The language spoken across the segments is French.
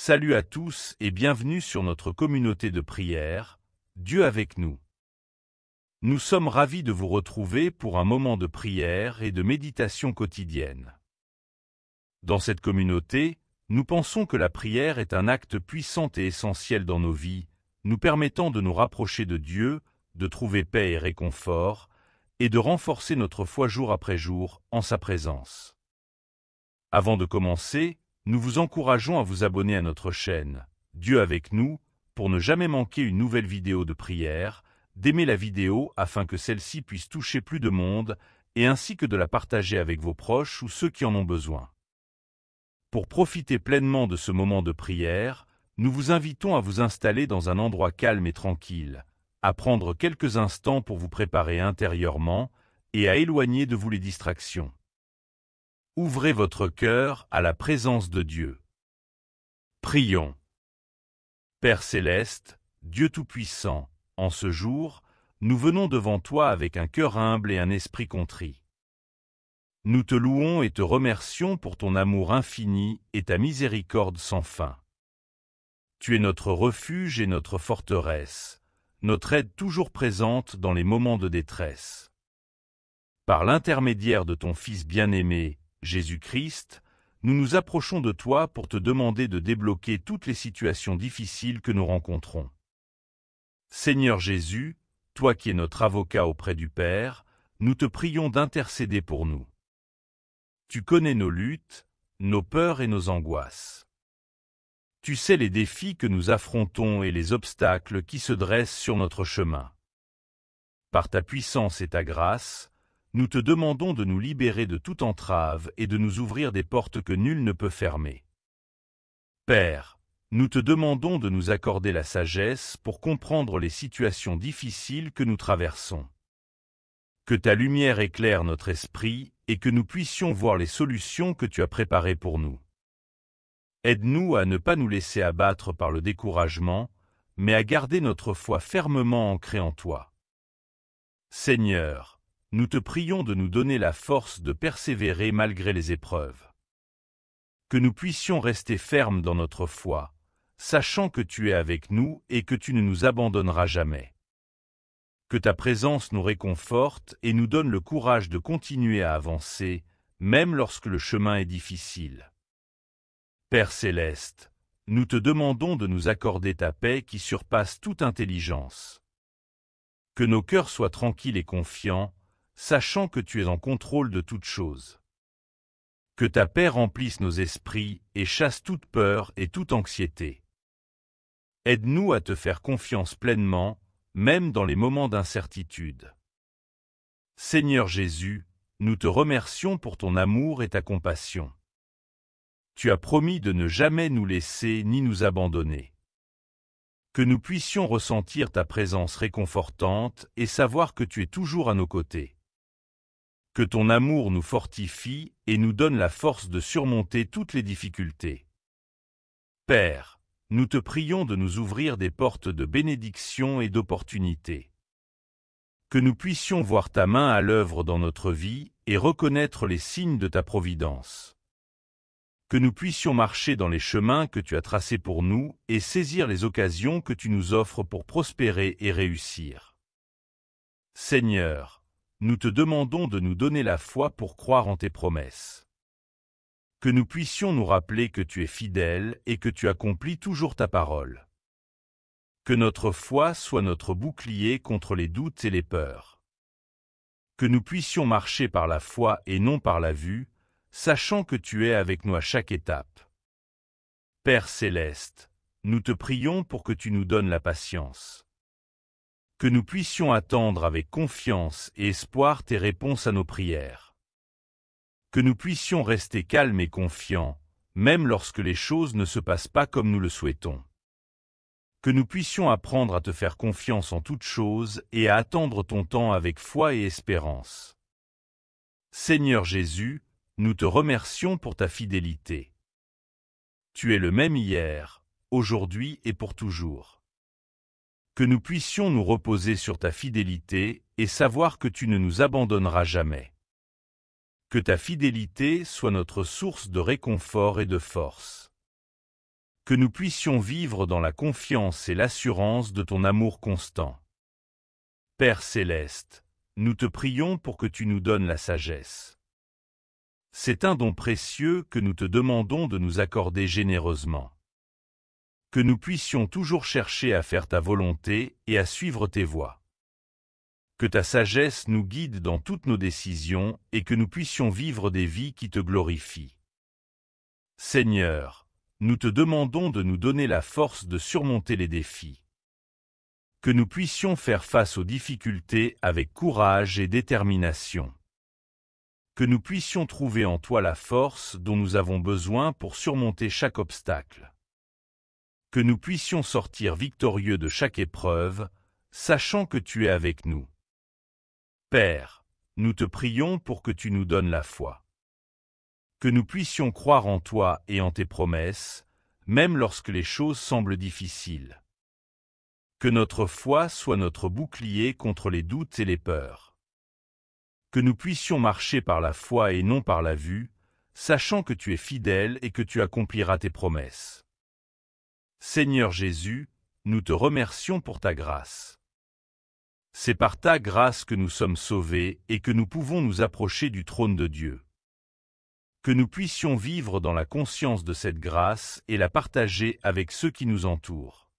Salut à tous et bienvenue sur notre communauté de prière, Dieu avec nous. Nous sommes ravis de vous retrouver pour un moment de prière et de méditation quotidienne. Dans cette communauté, nous pensons que la prière est un acte puissant et essentiel dans nos vies, nous permettant de nous rapprocher de Dieu, de trouver paix et réconfort, et de renforcer notre foi jour après jour en sa présence. Avant de commencer, nous vous encourageons à vous abonner à notre chaîne, Dieu avec nous, pour ne jamais manquer une nouvelle vidéo de prière, d'aimer la vidéo afin que celle-ci puisse toucher plus de monde, et ainsi que de la partager avec vos proches ou ceux qui en ont besoin. Pour profiter pleinement de ce moment de prière, nous vous invitons à vous installer dans un endroit calme et tranquille, à prendre quelques instants pour vous préparer intérieurement et à éloigner de vous les distractions. Ouvrez votre cœur à la présence de Dieu. Prions. Père céleste, Dieu Tout-Puissant, en ce jour, nous venons devant toi avec un cœur humble et un esprit contrit. Nous te louons et te remercions pour ton amour infini et ta miséricorde sans fin. Tu es notre refuge et notre forteresse, notre aide toujours présente dans les moments de détresse. Par l'intermédiaire de ton Fils bien-aimé, Jésus-Christ, nous nous approchons de toi pour te demander de débloquer toutes les situations difficiles que nous rencontrons. Seigneur Jésus, toi qui es notre avocat auprès du Père, nous te prions d'intercéder pour nous. Tu connais nos luttes, nos peurs et nos angoisses. Tu sais les défis que nous affrontons et les obstacles qui se dressent sur notre chemin. Par ta puissance et ta grâce, nous te demandons de nous libérer de toute entrave et de nous ouvrir des portes que nul ne peut fermer. Père, nous te demandons de nous accorder la sagesse pour comprendre les situations difficiles que nous traversons. Que ta lumière éclaire notre esprit et que nous puissions voir les solutions que tu as préparées pour nous. Aide-nous à ne pas nous laisser abattre par le découragement, mais à garder notre foi fermement ancrée en toi. Seigneur, nous te prions de nous donner la force de persévérer malgré les épreuves. Que nous puissions rester fermes dans notre foi, sachant que tu es avec nous et que tu ne nous abandonneras jamais. Que ta présence nous réconforte et nous donne le courage de continuer à avancer, même lorsque le chemin est difficile. Père céleste, nous te demandons de nous accorder ta paix qui surpasse toute intelligence. Que nos cœurs soient tranquilles et confiants, sachant que tu es en contrôle de toutes choses. Que ta paix remplisse nos esprits et chasse toute peur et toute anxiété. Aide-nous à te faire confiance pleinement, même dans les moments d'incertitude. Seigneur Jésus, nous te remercions pour ton amour et ta compassion. Tu as promis de ne jamais nous laisser ni nous abandonner. Que nous puissions ressentir ta présence réconfortante et savoir que tu es toujours à nos côtés. Que ton amour nous fortifie et nous donne la force de surmonter toutes les difficultés. Père, nous te prions de nous ouvrir des portes de bénédiction et d'opportunité. Que nous puissions voir ta main à l'œuvre dans notre vie et reconnaître les signes de ta providence. Que nous puissions marcher dans les chemins que tu as tracés pour nous et saisir les occasions que tu nous offres pour prospérer et réussir. Seigneur, nous te demandons de nous donner la foi pour croire en tes promesses. Que nous puissions nous rappeler que tu es fidèle et que tu accomplis toujours ta parole. Que notre foi soit notre bouclier contre les doutes et les peurs. Que nous puissions marcher par la foi et non par la vue, sachant que tu es avec nous à chaque étape. Père céleste, nous te prions pour que tu nous donnes la patience. Que nous puissions attendre avec confiance et espoir tes réponses à nos prières. Que nous puissions rester calmes et confiants, même lorsque les choses ne se passent pas comme nous le souhaitons. Que nous puissions apprendre à te faire confiance en toutes choses et à attendre ton temps avec foi et espérance. Seigneur Jésus, nous te remercions pour ta fidélité. Tu es le même hier, aujourd'hui et pour toujours. Que nous puissions nous reposer sur ta fidélité et savoir que tu ne nous abandonneras jamais. Que ta fidélité soit notre source de réconfort et de force. Que nous puissions vivre dans la confiance et l'assurance de ton amour constant. Père céleste, nous te prions pour que tu nous donnes la sagesse. C'est un don précieux que nous te demandons de nous accorder généreusement. Que nous puissions toujours chercher à faire ta volonté et à suivre tes voies. Que ta sagesse nous guide dans toutes nos décisions et que nous puissions vivre des vies qui te glorifient. Seigneur, nous te demandons de nous donner la force de surmonter les défis. Que nous puissions faire face aux difficultés avec courage et détermination. Que nous puissions trouver en toi la force dont nous avons besoin pour surmonter chaque obstacle. Que nous puissions sortir victorieux de chaque épreuve, sachant que tu es avec nous. Père, nous te prions pour que tu nous donnes la foi. Que nous puissions croire en toi et en tes promesses, même lorsque les choses semblent difficiles. Que notre foi soit notre bouclier contre les doutes et les peurs. Que nous puissions marcher par la foi et non par la vue, sachant que tu es fidèle et que tu accompliras tes promesses. Seigneur Jésus, nous te remercions pour ta grâce. C'est par ta grâce que nous sommes sauvés et que nous pouvons nous approcher du trône de Dieu. Que nous puissions vivre dans la conscience de cette grâce et la partager avec ceux qui nous entourent.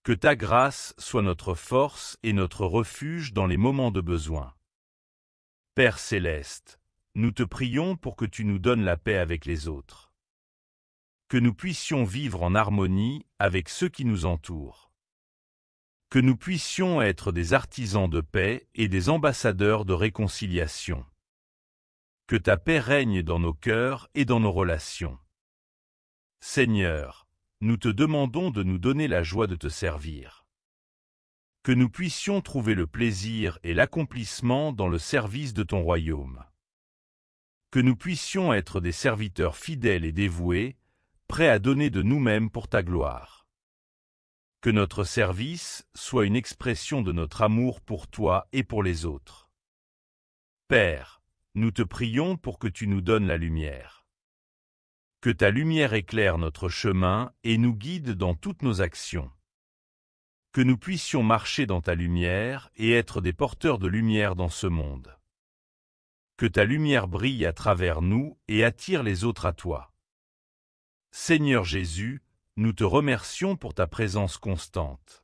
Que ta grâce soit notre force et notre refuge dans les moments de besoin. Père céleste, nous te prions pour que tu nous donnes la paix avec les autres. Que nous puissions vivre en harmonie avec ceux qui nous entourent. Que nous puissions être des artisans de paix et des ambassadeurs de réconciliation. Que ta paix règne dans nos cœurs et dans nos relations. Seigneur, nous te demandons de nous donner la joie de te servir. Que nous puissions trouver le plaisir et l'accomplissement dans le service de ton royaume. Que nous puissions être des serviteurs fidèles et dévoués, prêts à donner de nous-mêmes pour ta gloire. Que notre service soit une expression de notre amour pour toi et pour les autres. Père, nous te prions pour que tu nous donnes la lumière. Que ta lumière éclaire notre chemin et nous guide dans toutes nos actions. Que nous puissions marcher dans ta lumière et être des porteurs de lumière dans ce monde. Que ta lumière brille à travers nous et attire les autres à toi. Seigneur Jésus, nous te remercions pour ta présence constante.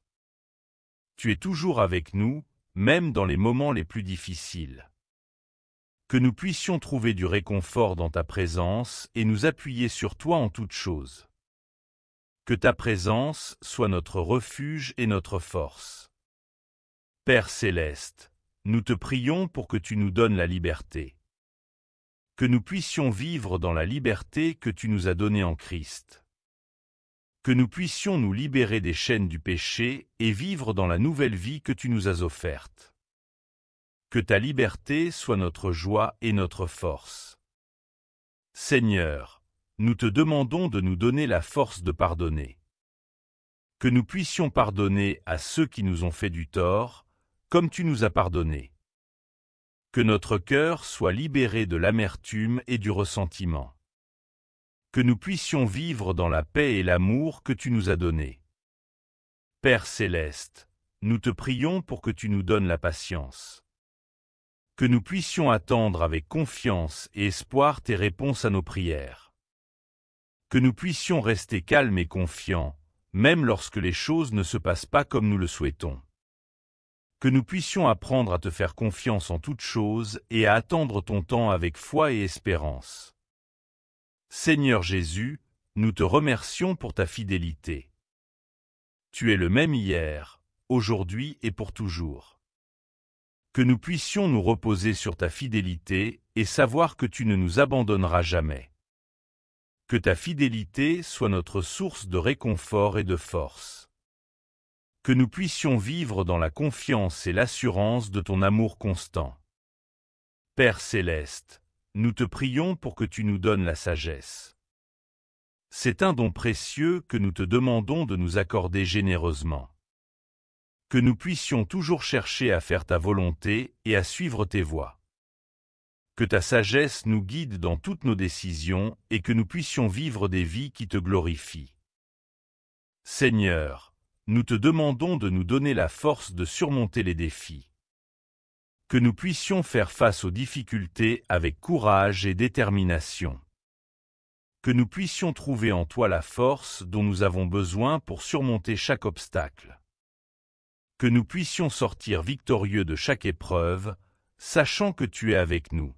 Tu es toujours avec nous, même dans les moments les plus difficiles. Que nous puissions trouver du réconfort dans ta présence et nous appuyer sur toi en toutes choses. Que ta présence soit notre refuge et notre force. Père céleste, nous te prions pour que tu nous donnes la liberté. Que nous puissions vivre dans la liberté que tu nous as donnée en Christ. Que nous puissions nous libérer des chaînes du péché et vivre dans la nouvelle vie que tu nous as offerte. Que ta liberté soit notre joie et notre force. Seigneur, nous te demandons de nous donner la force de pardonner. Que nous puissions pardonner à ceux qui nous ont fait du tort, comme tu nous as pardonné. Que notre cœur soit libéré de l'amertume et du ressentiment. Que nous puissions vivre dans la paix et l'amour que tu nous as donnés. Père céleste, nous te prions pour que tu nous donnes la patience. Que nous puissions attendre avec confiance et espoir tes réponses à nos prières. Que nous puissions rester calmes et confiants, même lorsque les choses ne se passent pas comme nous le souhaitons. Que nous puissions apprendre à te faire confiance en toutes choses et à attendre ton temps avec foi et espérance. Seigneur Jésus, nous te remercions pour ta fidélité. Tu es le même hier, aujourd'hui et pour toujours. Que nous puissions nous reposer sur ta fidélité et savoir que tu ne nous abandonneras jamais. Que ta fidélité soit notre source de réconfort et de force. Que nous puissions vivre dans la confiance et l'assurance de ton amour constant. Père céleste, nous te prions pour que tu nous donnes la sagesse. C'est un don précieux que nous te demandons de nous accorder généreusement. Que nous puissions toujours chercher à faire ta volonté et à suivre tes voies. Que ta sagesse nous guide dans toutes nos décisions et que nous puissions vivre des vies qui te glorifient. Seigneur, nous te demandons de nous donner la force de surmonter les défis. Que nous puissions faire face aux difficultés avec courage et détermination. Que nous puissions trouver en toi la force dont nous avons besoin pour surmonter chaque obstacle. Que nous puissions sortir victorieux de chaque épreuve, sachant que tu es avec nous.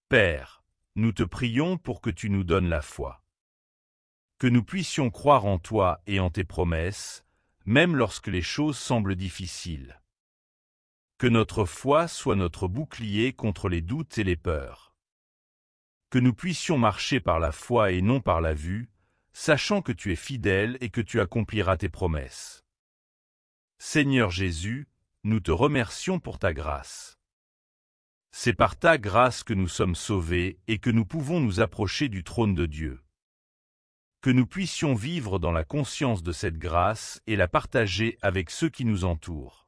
Père, nous te prions pour que tu nous donnes la foi. Que nous puissions croire en toi et en tes promesses, même lorsque les choses semblent difficiles. Que notre foi soit notre bouclier contre les doutes et les peurs. Que nous puissions marcher par la foi et non par la vue, sachant que tu es fidèle et que tu accompliras tes promesses. Seigneur Jésus, nous te remercions pour ta grâce. C'est par ta grâce que nous sommes sauvés et que nous pouvons nous approcher du trône de Dieu. Que nous puissions vivre dans la conscience de cette grâce et la partager avec ceux qui nous entourent.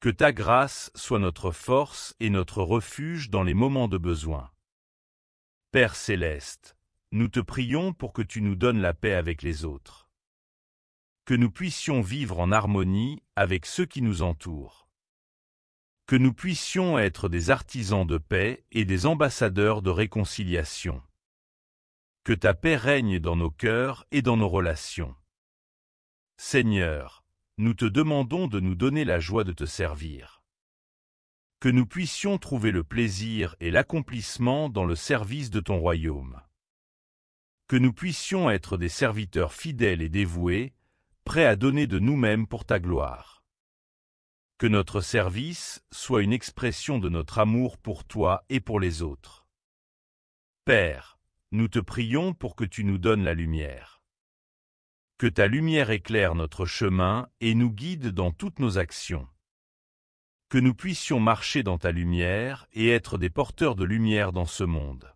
Que ta grâce soit notre force et notre refuge dans les moments de besoin. Père céleste, nous te prions pour que tu nous donnes la paix avec les autres. Que nous puissions vivre en harmonie avec ceux qui nous entourent. Que nous puissions être des artisans de paix et des ambassadeurs de réconciliation. Que ta paix règne dans nos cœurs et dans nos relations. Seigneur, nous te demandons de nous donner la joie de te servir. Que nous puissions trouver le plaisir et l'accomplissement dans le service de ton royaume. Que nous puissions être des serviteurs fidèles et dévoués, prêts à donner de nous-mêmes pour ta gloire. Que notre service soit une expression de notre amour pour toi et pour les autres. Père, nous te prions pour que tu nous donnes la lumière. Que ta lumière éclaire notre chemin et nous guide dans toutes nos actions. Que nous puissions marcher dans ta lumière et être des porteurs de lumière dans ce monde.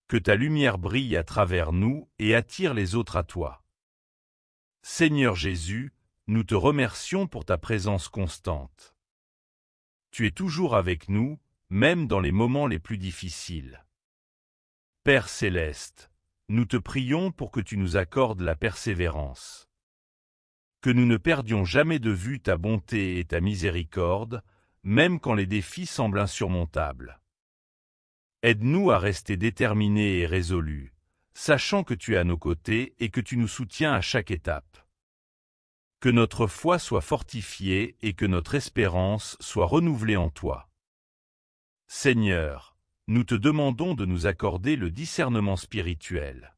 Que ta lumière brille à travers nous et attire les autres à toi. Seigneur Jésus, nous te remercions pour ta présence constante. Tu es toujours avec nous, même dans les moments les plus difficiles. Père céleste, nous te prions pour que tu nous accordes la persévérance. Que nous ne perdions jamais de vue ta bonté et ta miséricorde, même quand les défis semblent insurmontables. Aide-nous à rester déterminés et résolus, sachant que tu es à nos côtés et que tu nous soutiens à chaque étape. Que notre foi soit fortifiée et que notre espérance soit renouvelée en toi. Seigneur, nous te demandons de nous accorder le discernement spirituel.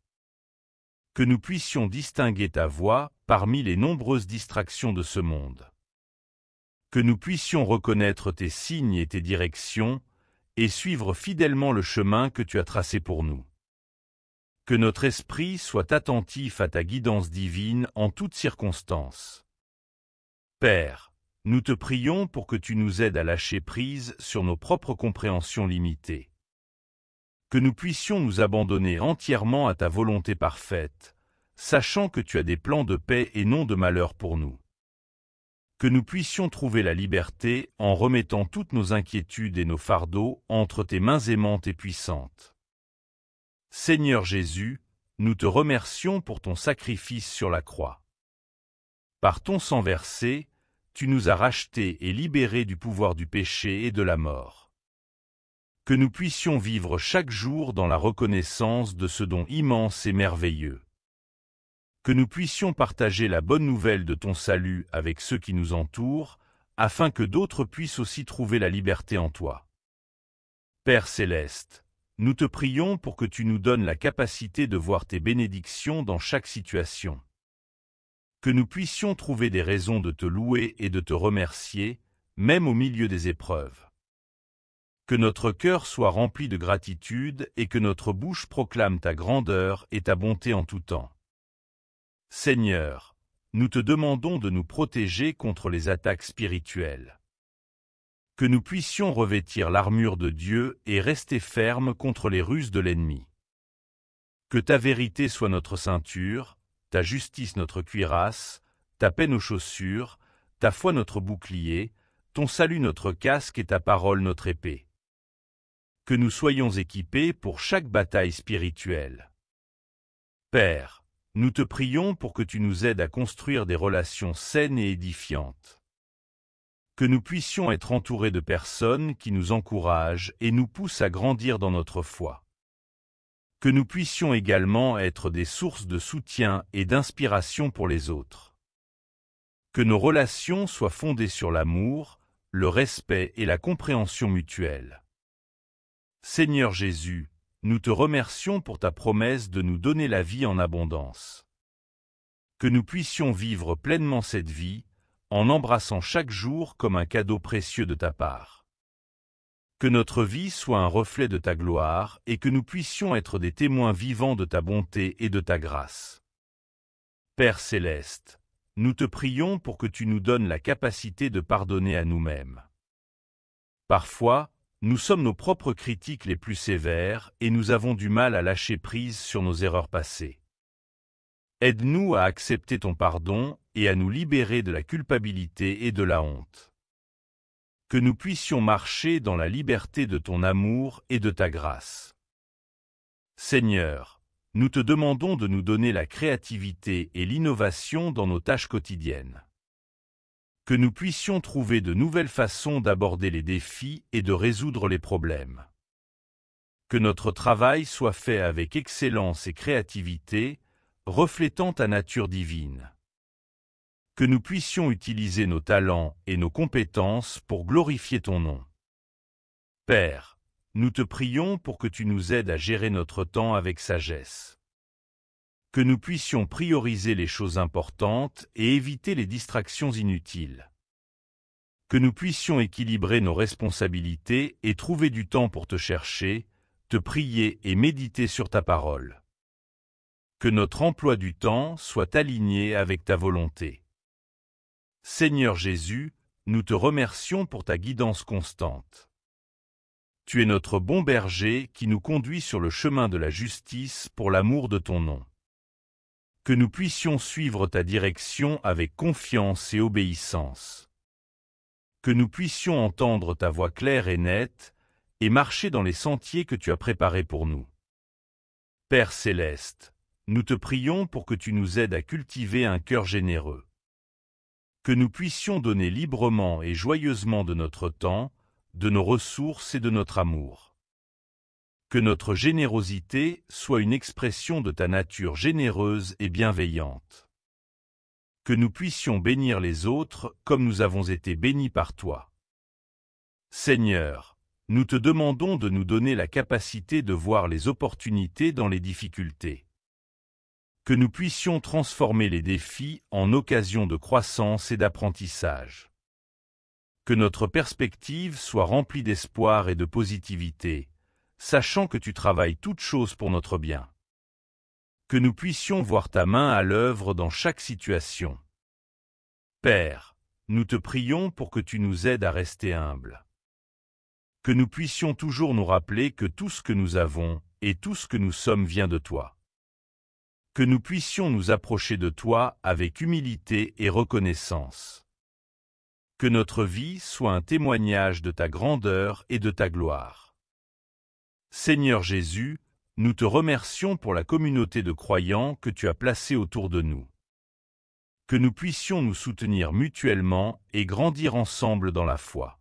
Que nous puissions distinguer ta voix parmi les nombreuses distractions de ce monde. Que nous puissions reconnaître tes signes et tes directions et suivre fidèlement le chemin que tu as tracé pour nous. Que notre esprit soit attentif à ta guidance divine en toutes circonstances. Père, nous te prions pour que tu nous aides à lâcher prise sur nos propres compréhensions limitées. Que nous puissions nous abandonner entièrement à ta volonté parfaite, sachant que tu as des plans de paix et non de malheur pour nous. Que nous puissions trouver la liberté en remettant toutes nos inquiétudes et nos fardeaux entre tes mains aimantes et puissantes. Seigneur Jésus, nous te remercions pour ton sacrifice sur la croix. Par ton sang versé, tu nous as rachetés et libérés du pouvoir du péché et de la mort. Que nous puissions vivre chaque jour dans la reconnaissance de ce don immense et merveilleux. Que nous puissions partager la bonne nouvelle de ton salut avec ceux qui nous entourent, afin que d'autres puissent aussi trouver la liberté en toi. Père céleste, nous te prions pour que tu nous donnes la capacité de voir tes bénédictions dans chaque situation. Que nous puissions trouver des raisons de te louer et de te remercier, même au milieu des épreuves. Que notre cœur soit rempli de gratitude et que notre bouche proclame ta grandeur et ta bonté en tout temps. Seigneur, nous te demandons de nous protéger contre les attaques spirituelles. Que nous puissions revêtir l'armure de Dieu et rester fermes contre les ruses de l'ennemi. Que ta vérité soit notre ceinture, ta justice notre cuirasse, ta paix nos chaussures, ta foi notre bouclier, ton salut notre casque et ta parole notre épée. Que nous soyons équipés pour chaque bataille spirituelle. Père, nous te prions pour que tu nous aides à construire des relations saines et édifiantes. Que nous puissions être entourés de personnes qui nous encouragent et nous poussent à grandir dans notre foi. Que nous puissions également être des sources de soutien et d'inspiration pour les autres. Que nos relations soient fondées sur l'amour, le respect et la compréhension mutuelle. Seigneur Jésus, nous te remercions pour ta promesse de nous donner la vie en abondance. Que nous puissions vivre pleinement cette vie, en embrassant chaque jour comme un cadeau précieux de ta part. Que notre vie soit un reflet de ta gloire et que nous puissions être des témoins vivants de ta bonté et de ta grâce. Père céleste, nous te prions pour que tu nous donnes la capacité de pardonner à nous-mêmes. Parfois, nous sommes nos propres critiques les plus sévères et nous avons du mal à lâcher prise sur nos erreurs passées. Aide-nous à accepter ton pardon et à nous libérer de la culpabilité et de la honte. Que nous puissions marcher dans la liberté de ton amour et de ta grâce. Seigneur, nous te demandons de nous donner la créativité et l'innovation dans nos tâches quotidiennes. Que nous puissions trouver de nouvelles façons d'aborder les défis et de résoudre les problèmes. Que notre travail soit fait avec excellence et créativité, reflétant ta nature divine. Que nous puissions utiliser nos talents et nos compétences pour glorifier ton nom. Père, nous te prions pour que tu nous aides à gérer notre temps avec sagesse. Que nous puissions prioriser les choses importantes et éviter les distractions inutiles. Que nous puissions équilibrer nos responsabilités et trouver du temps pour te chercher, te prier et méditer sur ta parole. Que notre emploi du temps soit aligné avec ta volonté. Seigneur Jésus, nous te remercions pour ta guidance constante. Tu es notre bon berger qui nous conduit sur le chemin de la justice pour l'amour de ton nom. Que nous puissions suivre ta direction avec confiance et obéissance. Que nous puissions entendre ta voix claire et nette et marcher dans les sentiers que tu as préparés pour nous. Père céleste, nous te prions pour que tu nous aides à cultiver un cœur généreux. Que nous puissions donner librement et joyeusement de notre temps, de nos ressources et de notre amour. Que notre générosité soit une expression de ta nature généreuse et bienveillante. Que nous puissions bénir les autres comme nous avons été bénis par toi. Seigneur, nous te demandons de nous donner la capacité de voir les opportunités dans les difficultés. Que nous puissions transformer les défis en occasions de croissance et d'apprentissage. Que notre perspective soit remplie d'espoir et de positivité, sachant que tu travailles toutes choses pour notre bien. Que nous puissions voir ta main à l'œuvre dans chaque situation. Père, nous te prions pour que tu nous aides à rester humbles. Que nous puissions toujours nous rappeler que tout ce que nous avons et tout ce que nous sommes vient de toi. Que nous puissions nous approcher de toi avec humilité et reconnaissance. Que notre vie soit un témoignage de ta grandeur et de ta gloire. Seigneur Jésus, nous te remercions pour la communauté de croyants que tu as placée autour de nous. Que nous puissions nous soutenir mutuellement et grandir ensemble dans la foi.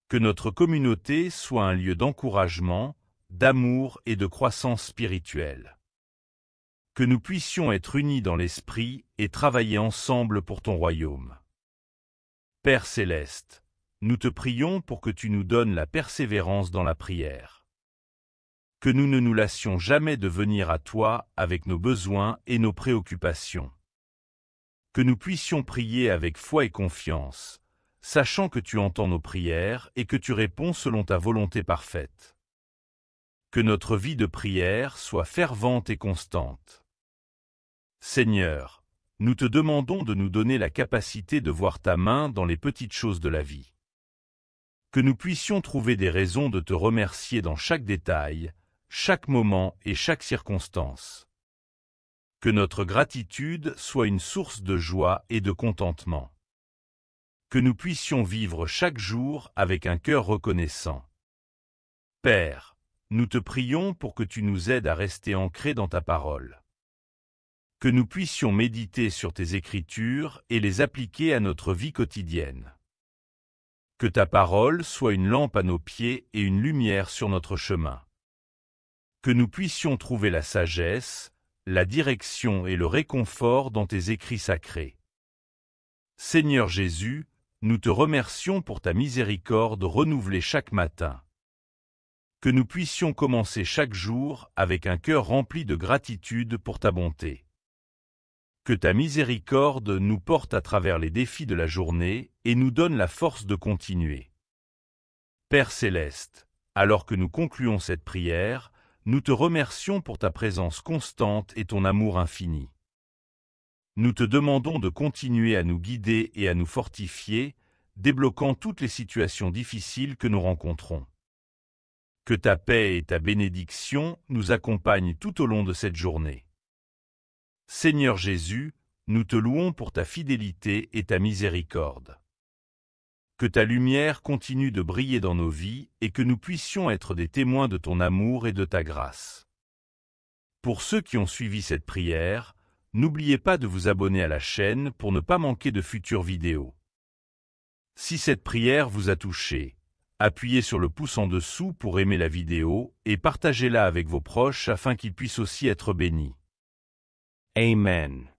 Que notre communauté soit un lieu d'encouragement, d'amour et de croissance spirituelle. Que nous puissions être unis dans l'esprit et travailler ensemble pour ton royaume. Père céleste, nous te prions pour que tu nous donnes la persévérance dans la prière. Que nous ne nous lassions jamais de venir à toi avec nos besoins et nos préoccupations. Que nous puissions prier avec foi et confiance, sachant que tu entends nos prières et que tu réponds selon ta volonté parfaite. Que notre vie de prière soit fervente et constante. Seigneur, nous te demandons de nous donner la capacité de voir ta main dans les petites choses de la vie. Que nous puissions trouver des raisons de te remercier dans chaque détail, chaque moment et chaque circonstance. Que notre gratitude soit une source de joie et de contentement. Que nous puissions vivre chaque jour avec un cœur reconnaissant. Père, nous te prions pour que tu nous aides à rester ancrés dans ta parole. Que nous puissions méditer sur tes Écritures et les appliquer à notre vie quotidienne. Que ta parole soit une lampe à nos pieds et une lumière sur notre chemin. Que nous puissions trouver la sagesse, la direction et le réconfort dans tes écrits sacrés. Seigneur Jésus, nous te remercions pour ta miséricorde renouvelée chaque matin. Que nous puissions commencer chaque jour avec un cœur rempli de gratitude pour ta bonté. Que ta miséricorde nous porte à travers les défis de la journée et nous donne la force de continuer. Père céleste, alors que nous concluons cette prière, nous te remercions pour ta présence constante et ton amour infini. Nous te demandons de continuer à nous guider et à nous fortifier, débloquant toutes les situations difficiles que nous rencontrons. Que ta paix et ta bénédiction nous accompagnent tout au long de cette journée. Seigneur Jésus, nous te louons pour ta fidélité et ta miséricorde. Que ta lumière continue de briller dans nos vies et que nous puissions être des témoins de ton amour et de ta grâce. Pour ceux qui ont suivi cette prière, n'oubliez pas de vous abonner à la chaîne pour ne pas manquer de futures vidéos. Si cette prière vous a touché, appuyez sur le pouce en dessous pour aimer la vidéo et partagez-la avec vos proches afin qu'ils puissent aussi être bénis. Amen.